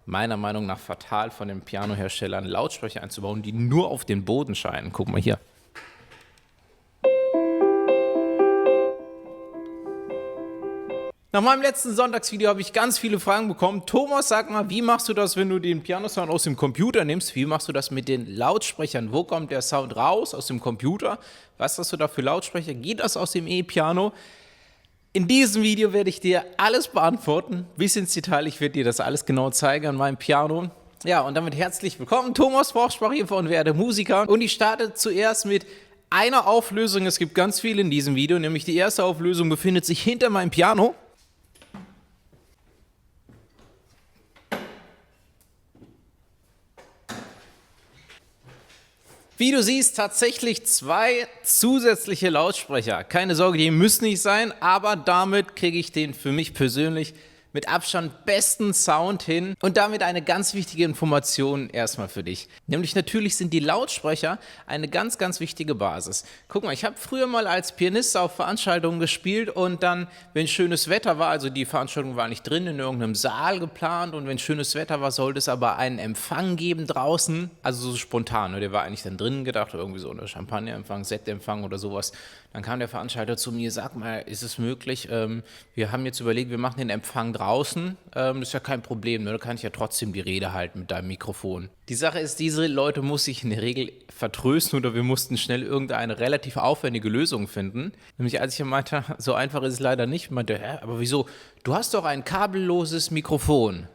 meiner Meinung nach fatal von den Pianoherstellern, Lautsprecher einzubauen, die nur auf den Boden scheinen. Guck mal hier. Nach meinem letzten Sonntagsvideo habe ich ganz viele Fragen bekommen. Thomas, sag mal, wie machst du das, wenn du den Pianosound aus dem Computer nimmst? Wie machst du das mit den Lautsprechern? Wo kommt der Sound raus aus dem Computer? Was hast du da für Lautsprecher? Geht das aus dem E-Piano? In diesem Video werde ich dir alles beantworten, bis ins Detail. Ich werde dir das alles genau zeigen an meinem Piano. Ja, und damit herzlich willkommen. Thomas Forschbach hier von Werde Musiker. Und ich starte zuerst mit einer Auflösung. Es gibt ganz viele in diesem Video, nämlich die erste Auflösung befindet sich hinter meinem Piano. Wie du siehst, tatsächlich 2 zusätzliche Lautsprecher. Keine Sorge, die müssen nicht sein, aber damit kriege ich den für mich persönlich mit Abstand besten Sound hin und damit eine ganz wichtige Information erstmal für dich. Nämlich natürlich sind die Lautsprecher eine ganz, ganz wichtige Basis. Guck mal, ich habe früher mal als Pianist auf Veranstaltungen gespielt und dann, wenn schönes Wetter war, also die Veranstaltung war nicht drin in irgendeinem Saal geplant und wenn schönes Wetter war, sollte es aber einen Empfang geben draußen, also so spontan, ne? Der war eigentlich dann drinnen gedacht, irgendwie so eine Champagnerempfang, Sektempfang oder sowas. Dann kam der Veranstalter zu mir, sag mal, ist es möglich, wir haben jetzt überlegt, wir machen den Empfang draußen, das ist ja kein Problem, ne? Da kann ich ja trotzdem die Rede halten mit deinem Mikrofon. Die Sache ist, diese Leute muss ich in der Regel vertrösten oder wir mussten schnell irgendeine relativ aufwendige Lösung finden. Nämlich als ich meinte, so einfach ist es leider nicht, meinte, hä, aber wieso, du hast doch ein kabelloses Mikrofon.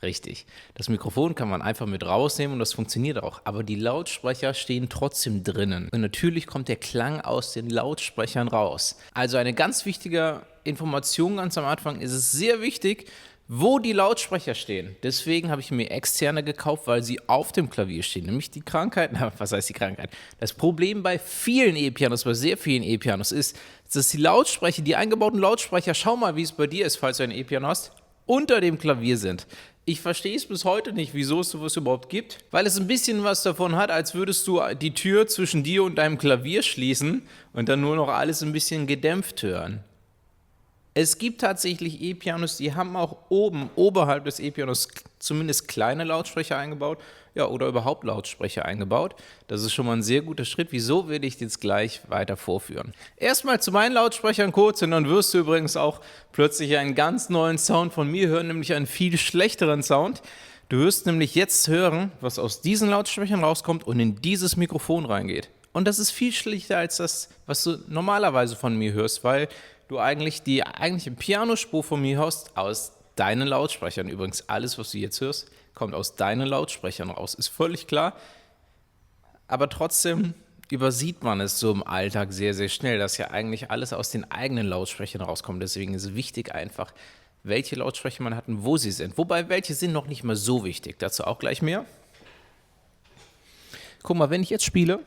Richtig. Das Mikrofon kann man einfach mit rausnehmen und das funktioniert auch. Aber die Lautsprecher stehen trotzdem drinnen. Und natürlich kommt der Klang aus den Lautsprechern raus. Also eine ganz wichtige Information ganz am Anfang ist es sehr wichtig, wo die Lautsprecher stehen. Deswegen habe ich mir externe gekauft, weil sie auf dem Klavier stehen. Nämlich die Krankheit, was heißt die Krankheit? Das Problem bei vielen E-Pianos, bei sehr vielen E-Pianos ist, dass die Lautsprecher, die eingebauten Lautsprecher, schau mal, wie es bei dir ist, falls du ein E-Piano hast, unter dem Klavier sind. Ich verstehe es bis heute nicht, wieso es sowas überhaupt gibt, weil es ein bisschen was davon hat, als würdest du die Tür zwischen dir und deinem Klavier schließen und dann nur noch alles ein bisschen gedämpft hören. Es gibt tatsächlich E-Pianos, die haben auch oben, oberhalb des E-Pianos zumindest kleine Lautsprecher eingebaut, ja, oder überhaupt Lautsprecher eingebaut. Das ist schon mal ein sehr guter Schritt. Wieso werde ich jetzt gleich weiter vorführen? Erstmal zu meinen Lautsprechern kurz und dann wirst du übrigens auch plötzlich einen ganz neuen Sound von mir hören, nämlich einen viel schlechteren Sound. Du wirst nämlich jetzt hören, was aus diesen Lautsprechern rauskommt und in dieses Mikrofon reingeht. Und das ist viel schlechter als das, was du normalerweise von mir hörst, weil du eigentlich die eigentliche Pianospur von mir hörst aus deinen Lautsprechern. Übrigens, alles, was du jetzt hörst, kommt aus deinen Lautsprechern raus. Ist völlig klar. Aber trotzdem übersieht man es so im Alltag sehr, sehr schnell, dass ja eigentlich alles aus den eigenen Lautsprechern rauskommt. Deswegen ist es wichtig einfach, welche Lautsprecher man hat und wo sie sind. Wobei, welche sind noch nicht mal so wichtig. Dazu auch gleich mehr. Guck mal, wenn ich jetzt spiele,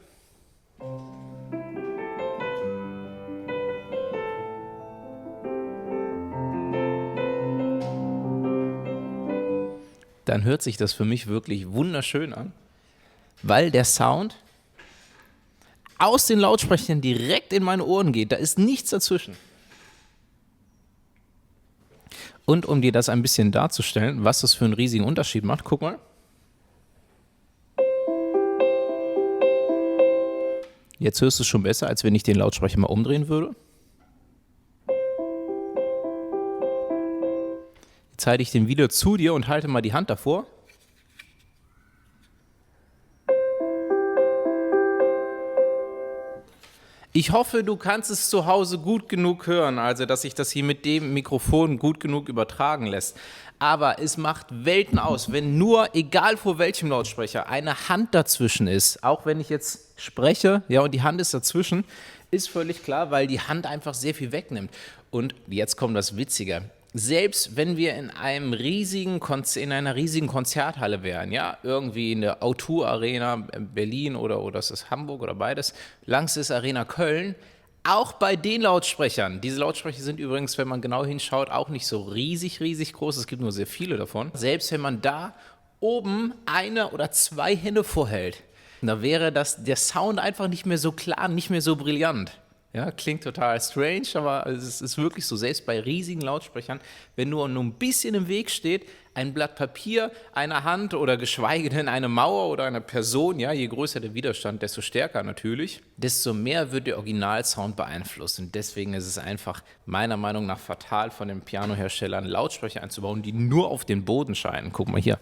dann hört sich das für mich wirklich wunderschön an, weil der Sound aus den Lautsprechern direkt in meine Ohren geht. Da ist nichts dazwischen. Und um dir das ein bisschen darzustellen, was das für einen riesigen Unterschied macht, guck mal. Jetzt hörst du es schon besser, als wenn ich den Lautsprecher mal umdrehen würde. Jetzt halte ich den wieder zu dir und halte mal die Hand davor. Ich hoffe, du kannst es zu Hause gut genug hören, also dass sich das hier mit dem Mikrofon gut genug übertragen lässt. Aber es macht Welten aus, wenn nur, egal vor welchem Lautsprecher, eine Hand dazwischen ist. Auch wenn ich jetzt spreche, ja, und die Hand ist dazwischen, ist völlig klar, weil die Hand einfach sehr viel wegnimmt. Und jetzt kommt das Witzige. Selbst wenn wir in einer riesigen Konzerthalle wären, ja, irgendwie in der O2 Arena Berlin oder ist es Hamburg oder beides, Lanxess Arena Köln, auch bei den Lautsprechern, diese Lautsprecher sind übrigens, wenn man genau hinschaut, auch nicht so riesig groß, es gibt nur sehr viele davon, selbst wenn man da oben 1 oder 2 Hände vorhält, da wäre der Sound einfach nicht mehr so klar, nicht mehr so brillant. Ja, klingt total strange, aber es ist wirklich so, selbst bei riesigen Lautsprechern, wenn nur ein bisschen im Weg steht, ein Blatt Papier, eine Hand oder geschweige denn eine Mauer oder eine Person, ja, je größer der Widerstand, desto stärker natürlich, desto mehr wird der Originalsound beeinflusst. Und deswegen ist es einfach meiner Meinung nach fatal von den Pianoherstellern, Lautsprecher einzubauen, die nur auf den Boden scheinen. Guck mal hier.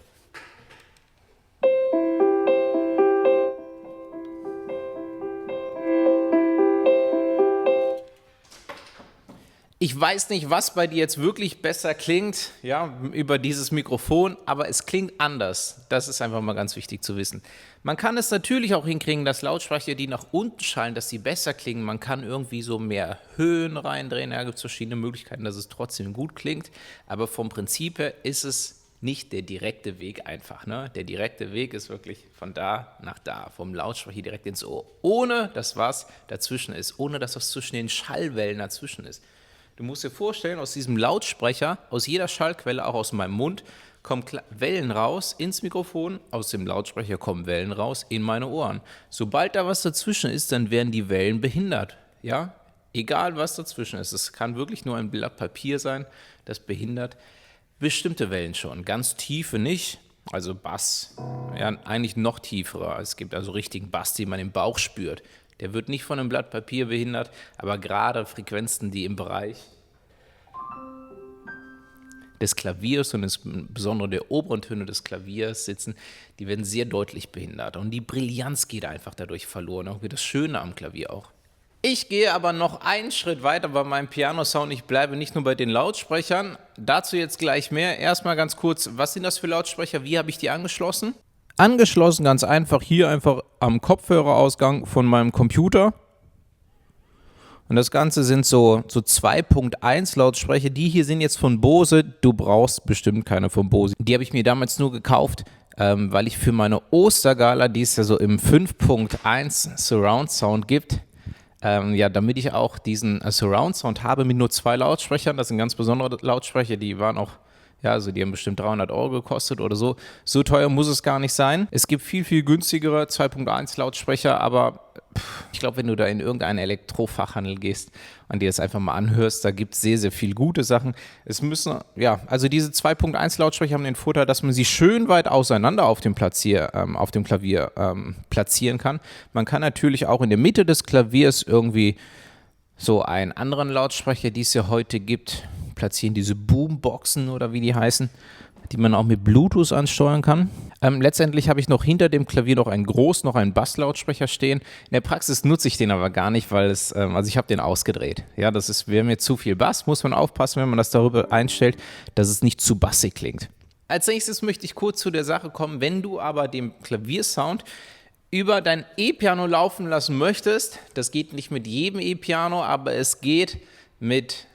Ich weiß nicht, was bei dir jetzt wirklich besser klingt, ja, über dieses Mikrofon, aber es klingt anders. Das ist einfach mal ganz wichtig zu wissen. Man kann es natürlich auch hinkriegen, dass Lautsprecher, die nach unten schallen, dass sie besser klingen. Man kann irgendwie so mehr Höhen reindrehen. Da gibt es verschiedene Möglichkeiten, dass es trotzdem gut klingt. Aber vom Prinzip her ist es nicht der direkte Weg einfach. Ne? Der direkte Weg ist wirklich von da nach da, vom Lautsprecher direkt ins Ohr, ohne dass was dazwischen ist, ohne dass was zwischen den Schallwellen dazwischen ist. Du musst dir vorstellen, aus diesem Lautsprecher, aus jeder Schallquelle, auch aus meinem Mund, kommen Wellen raus ins Mikrofon, aus dem Lautsprecher kommen Wellen raus in meine Ohren. Sobald da was dazwischen ist, dann werden die Wellen behindert. Ja? Egal was dazwischen ist. Es kann wirklich nur ein Blatt Papier sein, das behindert bestimmte Wellen schon. Ganz tiefe nicht, also Bass, ja, eigentlich noch tiefere. Es gibt also richtigen Bass, den man im Bauch spürt. Der wird nicht von einem Blatt Papier behindert, aber gerade Frequenzen, die im Bereich des Klaviers und insbesondere der oberen Töne des Klaviers sitzen, die werden sehr deutlich behindert. Und die Brillanz geht einfach dadurch verloren, auch wie das Schöne am Klavier auch. Ich gehe aber noch einen Schritt weiter bei meinem Piano-Sound. Ich bleibe nicht nur bei den Lautsprechern. Dazu jetzt gleich mehr. Erstmal ganz kurz, was sind das für Lautsprecher? Wie habe ich die angeschlossen? Angeschlossen ganz einfach hier einfach am Kopfhörerausgang von meinem Computer. Und das Ganze sind so 2.1 Lautsprecher. Die hier sind jetzt von Bose. Du brauchst bestimmt keine von Bose. Die habe ich mir damals nur gekauft, weil ich für meine Ostergala, die es ja so im 5.1 Surround Sound gibt, damit ich auch diesen Surround Sound habe mit nur 2 Lautsprechern. Das sind ganz besondere Lautsprecher, die waren auch, ja, also die haben bestimmt 300 € gekostet oder so. So teuer muss es gar nicht sein. Es gibt viel, viel günstigere 2.1 Lautsprecher, aber ich glaube, wenn du da in irgendeinen Elektrofachhandel gehst und dir das einfach mal anhörst, da gibt es sehr, sehr viel gute Sachen. Es müssen, ja, also diese 2.1 Lautsprecher haben den Vorteil, dass man sie schön weit auseinander auf dem Klavier platzieren kann. Man kann natürlich auch in der Mitte des Klaviers irgendwie so einen anderen Lautsprecher, die es ja heute gibt, platzieren, diese Boomboxen oder wie die heißen, die man auch mit Bluetooth ansteuern kann. Letztendlich habe ich noch hinter dem Klavier noch einen Basslautsprecher stehen. In der Praxis nutze ich den aber gar nicht, weil ich habe den ausgedreht. Ja, wäre mir zu viel Bass, muss man aufpassen, wenn man das darüber einstellt, dass es nicht zu bassig klingt. Als nächstes möchte ich kurz zu der Sache kommen, wenn du aber den Klaviersound über dein E-Piano laufen lassen möchtest, das geht nicht mit jedem E-Piano, aber es geht mit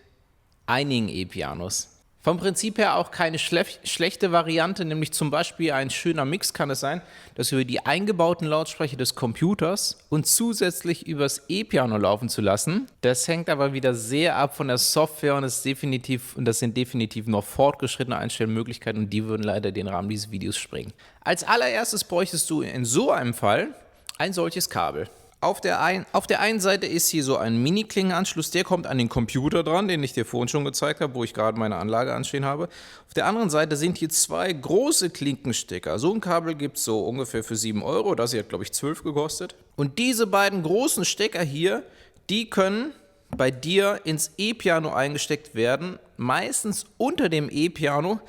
einigen E-Pianos. Vom Prinzip her auch keine schlechte Variante, nämlich zum Beispiel ein schöner Mix kann es sein, dass über die eingebauten Lautsprecher des Computers und zusätzlich übers E-Piano laufen zu lassen. Das hängt aber wieder sehr ab von der Software und das sind definitiv noch fortgeschrittene Einstellmöglichkeiten und die würden leider den Rahmen dieses Videos sprengen. Als allererstes bräuchtest du in so einem Fall ein solches Kabel. Auf der einen Seite ist hier so ein Mini-Klingenanschluss, der kommt an den Computer dran, den ich dir vorhin schon gezeigt habe, wo ich gerade meine Anlage anstehen habe. Auf der anderen Seite sind hier 2 große Klinkenstecker. So ein Kabel gibt es so ungefähr für 7 €, das hier hat glaube ich 12 gekostet. Und diese beiden großen Stecker hier, die können bei dir ins E-Piano eingesteckt werden, meistens unter dem E-Piano,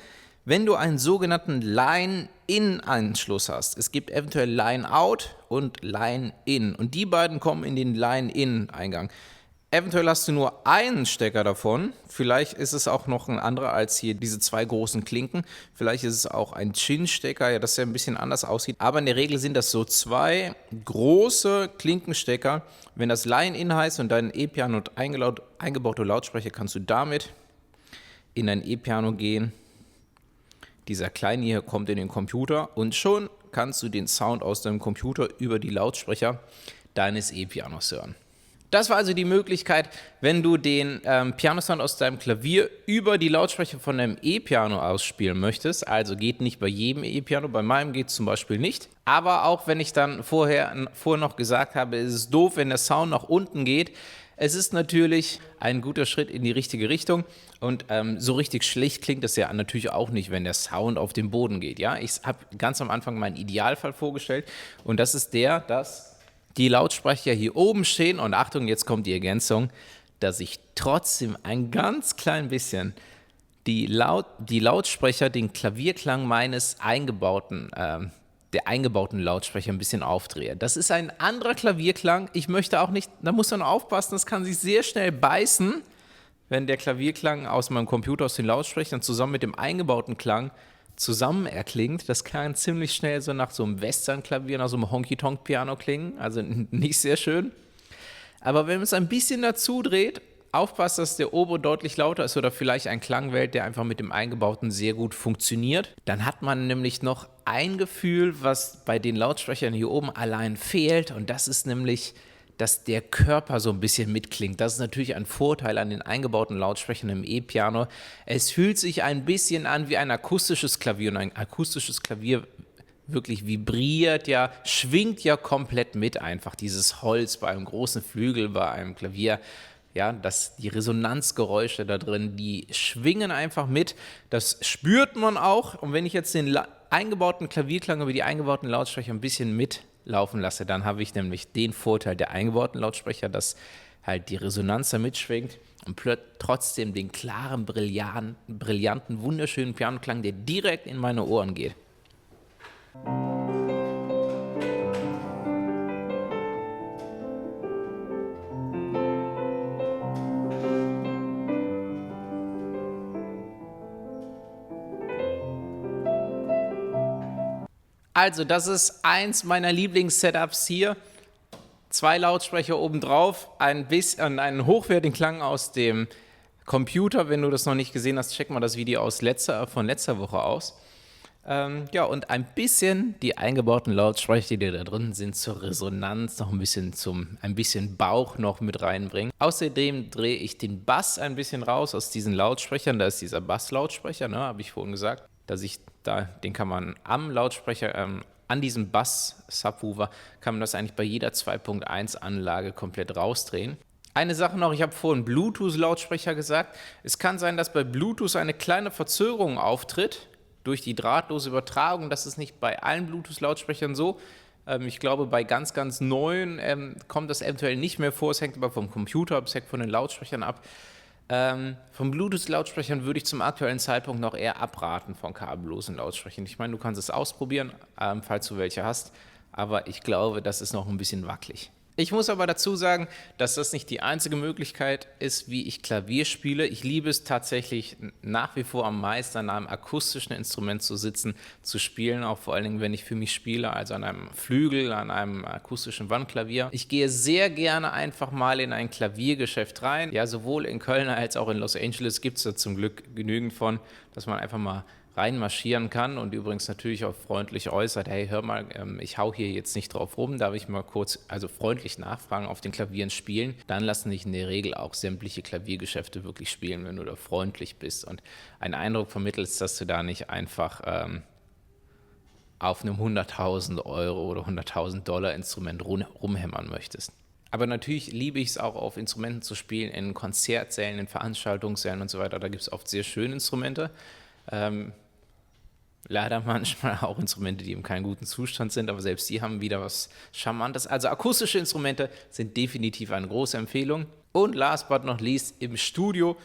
wenn du einen sogenannten Line-In-Anschluss hast. Es gibt eventuell Line-Out und Line-In und die beiden kommen in den Line-In-Eingang. Eventuell hast du nur einen Stecker davon, vielleicht ist es auch noch ein anderer als hier diese 2 großen Klinken, vielleicht ist es auch ein Chin-Stecker, ja, das ja ein bisschen anders aussieht, aber in der Regel sind das so 2 große Klinkenstecker. Wenn das Line-In heißt und dein E-Piano eingebaute Lautsprecher, kannst du damit in dein E-Piano gehen. Dieser kleine hier kommt in den Computer und schon kannst du den Sound aus deinem Computer über die Lautsprecher deines E-Pianos hören. Das war also die Möglichkeit, wenn du den Pianosound aus deinem Klavier über die Lautsprecher von deinem E-Piano ausspielen möchtest. Also geht nicht bei jedem E-Piano, bei meinem geht es zum Beispiel nicht. Aber auch wenn ich dann vorher noch gesagt habe, ist es doof, wenn der Sound nach unten geht. Es ist natürlich ein guter Schritt in die richtige Richtung und so richtig schlecht klingt das ja natürlich auch nicht, wenn der Sound auf den Boden geht. Ja? Ich habe ganz am Anfang meinen Idealfall vorgestellt und das ist der, dass die Lautsprecher hier oben stehen und Achtung, jetzt kommt die Ergänzung, dass ich trotzdem ein ganz klein bisschen die Lautsprecher, den Klavierklang der eingebauten Lautsprecher ein bisschen aufdrehe. Das ist ein anderer Klavierklang. Ich möchte auch nicht, da muss man aufpassen, das kann sich sehr schnell beißen, wenn der Klavierklang aus meinem Computer, aus den Lautsprechern zusammen mit dem eingebauten Klang zusammen erklingt. Das kann ziemlich schnell so nach so einem Western-Klavier, nach so einem Honky-Tonk-Piano klingen, also nicht sehr schön. Aber wenn man es ein bisschen dazu dreht, aufpasst, dass der obere deutlich lauter ist oder vielleicht ein Klang wählt, der einfach mit dem Eingebauten sehr gut funktioniert. Dann hat man nämlich noch ein Gefühl, was bei den Lautsprechern hier oben allein fehlt und das ist nämlich, dass der Körper so ein bisschen mitklingt. Das ist natürlich ein Vorteil an den eingebauten Lautsprechern im E-Piano. Es fühlt sich ein bisschen an wie ein akustisches Klavier und ein akustisches Klavier wirklich vibriert ja, schwingt ja komplett mit einfach. Dieses Holz bei einem großen Flügel, bei einem Klavier, ja, die Resonanzgeräusche da drin, die schwingen einfach mit. Das spürt man auch. Und wenn ich jetzt den eingebauten Klavierklang über die eingebauten Lautsprecher ein bisschen mitlaufen lasse, dann habe ich nämlich den Vorteil der eingebauten Lautsprecher, dass halt die Resonanz da mitschwingt und trotzdem den klaren, brillanten, wunderschönen Pianoklang, der direkt in meine Ohren geht. Also, das ist eins meiner Lieblings-Setups hier. 2 Lautsprecher obendrauf, einen hochwertigen Klang aus dem Computer. Wenn du das noch nicht gesehen hast, check mal das Video von letzter Woche aus. Ja, und ein bisschen die eingebauten Lautsprecher, die da drin sind, zur Resonanz, noch ein bisschen Bauch noch mit reinbringen. Außerdem drehe ich den Bass ein bisschen raus aus diesen Lautsprechern. Da ist dieser Basslautsprecher, ne, habe ich vorhin gesagt, den kann man am Lautsprecher, an diesem Bass-Subwoofer, kann man das eigentlich bei jeder 2.1 Anlage komplett rausdrehen. Eine Sache noch, ich habe vorhin Bluetooth-Lautsprecher gesagt. Es kann sein, dass bei Bluetooth eine kleine Verzögerung auftritt durch die drahtlose Übertragung. Das ist nicht bei allen Bluetooth-Lautsprechern so. Ich glaube, bei ganz, ganz neuen kommt das eventuell nicht mehr vor. Es hängt aber vom Computer ab, es hängt von den Lautsprechern ab. Von Bluetooth-Lautsprechern würde ich zum aktuellen Zeitpunkt noch eher abraten von kabellosen Lautsprechern. Ich meine, du kannst es ausprobieren, falls du welche hast, aber ich glaube, das ist noch ein bisschen wackelig. Ich muss aber dazu sagen, dass das nicht die einzige Möglichkeit ist, wie ich Klavier spiele. Ich liebe es tatsächlich nach wie vor am meisten, an einem akustischen Instrument zu sitzen, zu spielen, auch vor allen Dingen, wenn ich für mich spiele, also an einem Flügel, an einem akustischen Wandklavier. Ich gehe sehr gerne einfach mal in ein Klaviergeschäft rein. Ja, sowohl in Köln als auch in Los Angeles gibt es da zum Glück genügend von, dass man einfach mal reinmarschieren kann und übrigens natürlich auch freundlich äußert, hey, hör mal, ich hau hier jetzt nicht drauf rum, darf ich mal kurz, also freundlich nachfragen, auf den Klavieren spielen, dann lassen dich in der Regel auch sämtliche Klaviergeschäfte wirklich spielen, wenn du da freundlich bist und einen Eindruck vermittelst, dass du da nicht einfach auf einem 100.000 Euro oder 100.000 Dollar Instrument rumhämmern möchtest. Aber natürlich liebe ich es auch, auf Instrumenten zu spielen, in Konzertsälen, in Veranstaltungssälen und so weiter, da gibt es oft sehr schöne Instrumente. Leider manchmal auch Instrumente, die in keinem guten Zustand sind, aber selbst die haben wieder was Charmantes. Also akustische Instrumente sind definitiv eine große Empfehlung. Und last but not least, im Studio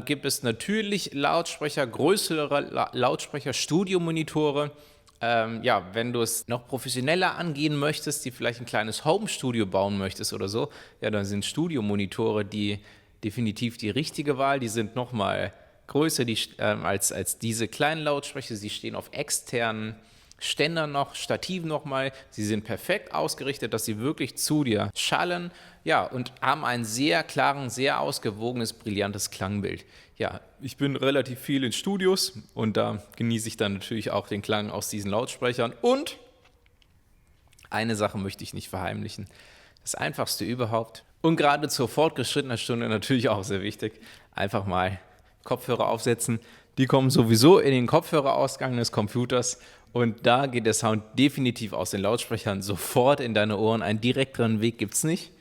gibt es natürlich Lautsprecher, größere Lautsprecher, Studiomonitore. Ja, wenn du es noch professioneller angehen möchtest, die vielleicht ein kleines Home-Studio bauen möchtest oder so, ja, dann sind Studiomonitore definitiv die richtige Wahl. Die sind nochmal größer als diese kleinen Lautsprecher. Sie stehen auf externen Ständern noch, Stativen nochmal. Sie sind perfekt ausgerichtet, dass sie wirklich zu dir schallen, ja, und haben ein sehr klaren, sehr ausgewogenes, brillantes Klangbild. Ja, ich bin relativ viel in Studios und da genieße ich dann natürlich auch den Klang aus diesen Lautsprechern. Und eine Sache möchte ich nicht verheimlichen. Das Einfachste überhaupt und gerade zur fortgeschrittenen Stunde natürlich auch sehr wichtig, einfach mal Kopfhörer aufsetzen. Die kommen sowieso in den Kopfhörerausgang des Computers und da geht der Sound definitiv aus den Lautsprechern sofort in deine Ohren. Einen direkteren Weg gibt es nicht.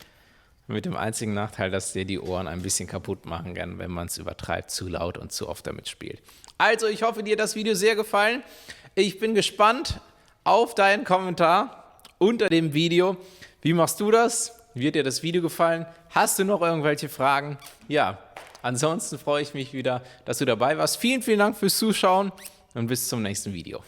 Mit dem einzigen Nachteil, dass dir die Ohren ein bisschen kaputt machen kann, wenn man es übertreibt, zu laut und zu oft damit spielt. Also, ich hoffe, dir hat das Video sehr gefallen. Ich bin gespannt auf deinen Kommentar unter dem Video. Wie machst du das? Wie hat dir das Video gefallen? Hast du noch irgendwelche Fragen? Ja, ansonsten freue ich mich wieder, dass du dabei warst. Vielen, vielen Dank fürs Zuschauen und bis zum nächsten Video.